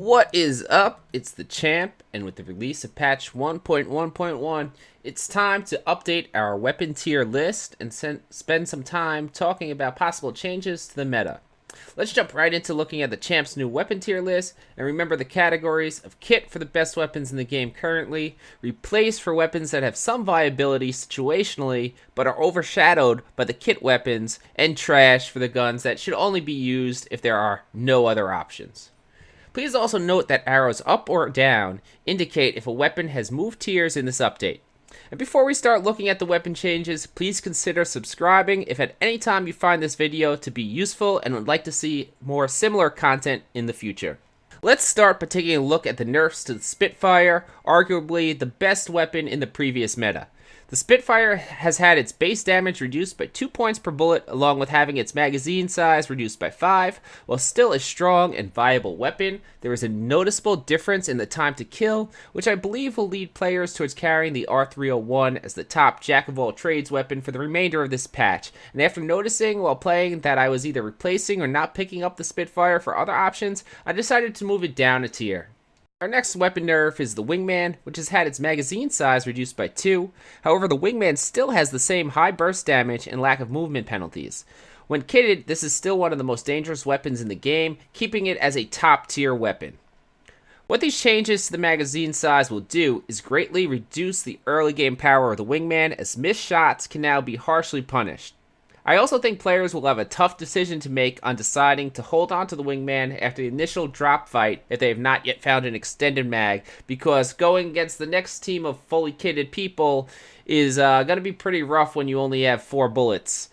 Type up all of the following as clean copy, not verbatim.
What is up? It's the champ, and with the release of patch 1.1.1, it's time to update our weapon tier list and spend some time talking about possible changes to the meta. Let's jump right into looking at the champ's new weapon tier list, and remember the categories of kit for the best weapons in the game currently, replace for weapons that have some viability situationally, but are overshadowed by the kit weapons, and trash for the guns that should only be used if there are no other options. Please also note that arrows up or down indicate if a weapon has moved tiers in this update. And before we start looking at the weapon changes, please consider subscribing if at any time you find this video to be useful and would like to see more similar content in the future. Let's start by taking a look at the nerfs to the Spitfire, arguably the best weapon in the previous meta. The Spitfire has had its base damage reduced by 2 points per bullet, along with having its magazine size reduced by 5. While still a strong and viable weapon, there is a noticeable difference in the time to kill, which I believe will lead players towards carrying the R301 as the top jack-of-all-trades weapon for the remainder of this patch. And after noticing while playing that I was either replacing or not picking up the Spitfire for other options, I decided to move it down a tier. Our next weapon nerf is the Wingman, which has had its magazine size reduced by 2. However, the Wingman still has the same high burst damage and lack of movement penalties. When kitted, this is still one of the most dangerous weapons in the game, keeping it as a top tier weapon. What these changes to the magazine size will do is greatly reduce the early game power of the Wingman, as missed shots can now be harshly punished. I also think players will have a tough decision to make on deciding to hold on to the Wingman after the initial drop fight if they have not yet found an extended mag, because going against the next team of fully kitted people is going to be pretty rough when you only have 4 bullets.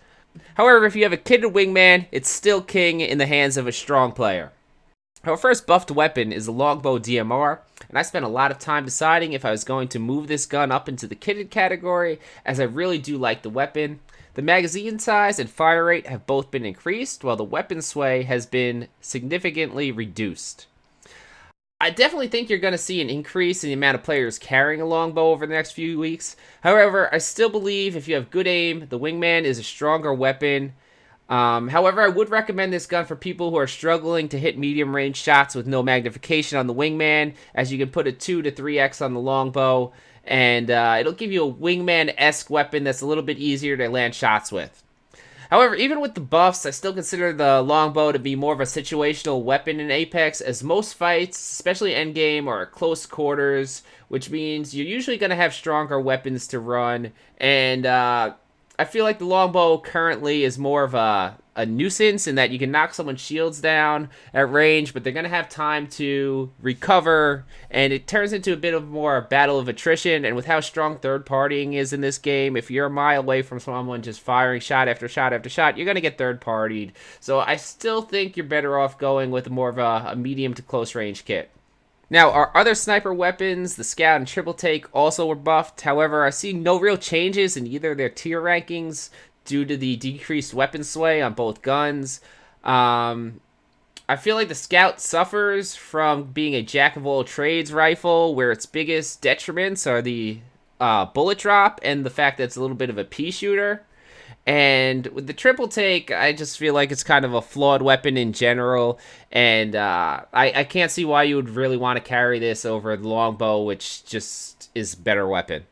However, if you have a kitted Wingman, it's still king in the hands of a strong player. Our first buffed weapon is the Longbow DMR, and I spent a lot of time deciding if I was going to move this gun up into the kitted category, as I really do like the weapon. The magazine size and fire rate have both been increased, while the weapon sway has been significantly reduced. I definitely think you're going to see an increase in the amount of players carrying a longbow over the next few weeks. However, I still believe if you have good aim, the Wingman is a stronger weapon. However, I would recommend this gun for people who are struggling to hit medium range shots with no magnification on the Wingman, as you can put a 2 to 3x on the longbow. And it'll give you a Wingman-esque weapon that's a little bit easier to land shots with. However, even with the buffs, I still consider the longbow to be more of a situational weapon in Apex, as most fights, especially endgame, are at close quarters, which means you're usually going to have stronger weapons to run. And I feel like the longbow currently is more of a nuisance in that you can knock someone's shields down at range, but they're going to have time to recover, and it turns into a bit of more a battle of attrition. And with how strong third partying is in this game, if you're a mile away from someone just firing shot after shot after shot, you're going to get third partied. So I still think you're better off going with more of a medium to close range kit. Now, our other sniper weapons, the Scout and Triple Take, also were buffed. However, I see no real changes in either their tier rankings due to the decreased weapon sway on both guns. I feel like the Scout suffers from being a jack-of-all-trades rifle, where its biggest detriments are the bullet drop and the fact that it's a little bit of a pea shooter. And with the Triple Take, I just feel like it's kind of a flawed weapon in general, and I can't see why you would really want to carry this over the Longbow, which just is a better weapon.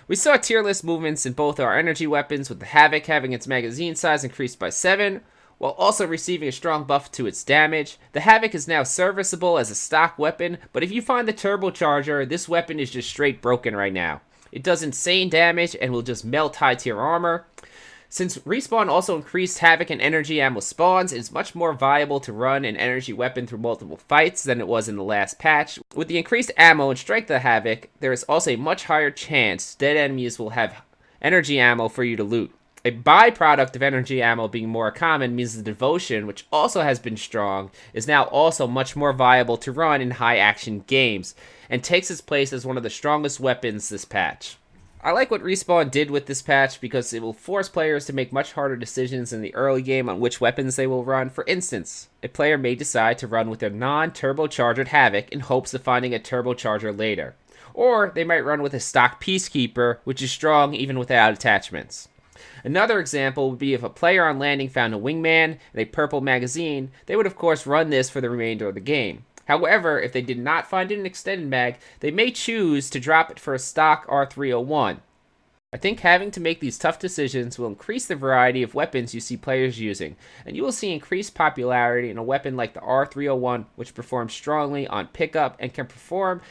We saw tier list movements in both our energy weapons, with the Havoc having its magazine size increased by 7, while also receiving a strong buff to its damage. The Havoc is now serviceable as a stock weapon, but if you find the turbocharger, this weapon is just straight broken right now. It does insane damage and will just melt high tier armor. Since Respawn also increased Havoc and energy ammo spawns, it is much more viable to run an energy weapon through multiple fights than it was in the last patch. With the increased ammo and strength of the Havoc, there is also a much higher chance dead enemies will have energy ammo for you to loot. A byproduct of energy ammo being more common means the Devotion, which also has been strong, is now also much more viable to run in high-action games, and takes its place as one of the strongest weapons this patch. I like what Respawn did with this patch because it will force players to make much harder decisions in the early game on which weapons they will run. For instance, a player may decide to run with their non-turbochargered Havoc in hopes of finding a turbocharger later. Or they might run with a stock Peacekeeper, which is strong even without attachments. Another example would be if a player on landing found a Wingman and a purple magazine, they would of course run this for the remainder of the game. However, if they did not find an extended mag, they may choose to drop it for a stock R301. I think having to make these tough decisions will increase the variety of weapons you see players using, and you will see increased popularity in a weapon like the R301, which performs strongly on pickup and can perform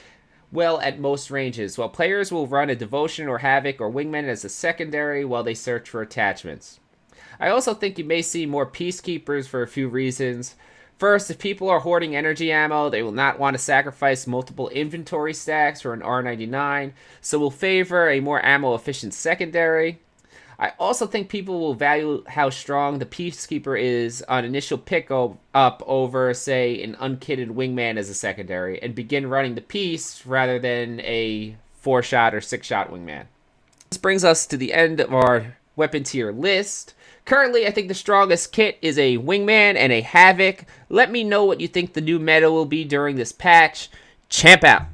well at most ranges, while players will run a Devotion or Havoc or Wingman as a secondary while they search for attachments. I also think you may see more Peacekeepers for a few reasons. First, if people are hoarding energy ammo, they will not want to sacrifice multiple inventory stacks for an R99, so will favor a more ammo-efficient secondary. I also think people will value how strong the Peacekeeper is on initial pickup over, say, an unkitted Wingman as a secondary, and begin running the Peace rather than a 4-shot or 6-shot Wingman. This brings us to the end of our weapon tier list. Currently, I think the strongest kit is a Wingman and a Havoc. Let me know what you think the new meta will be during this patch. Champ out!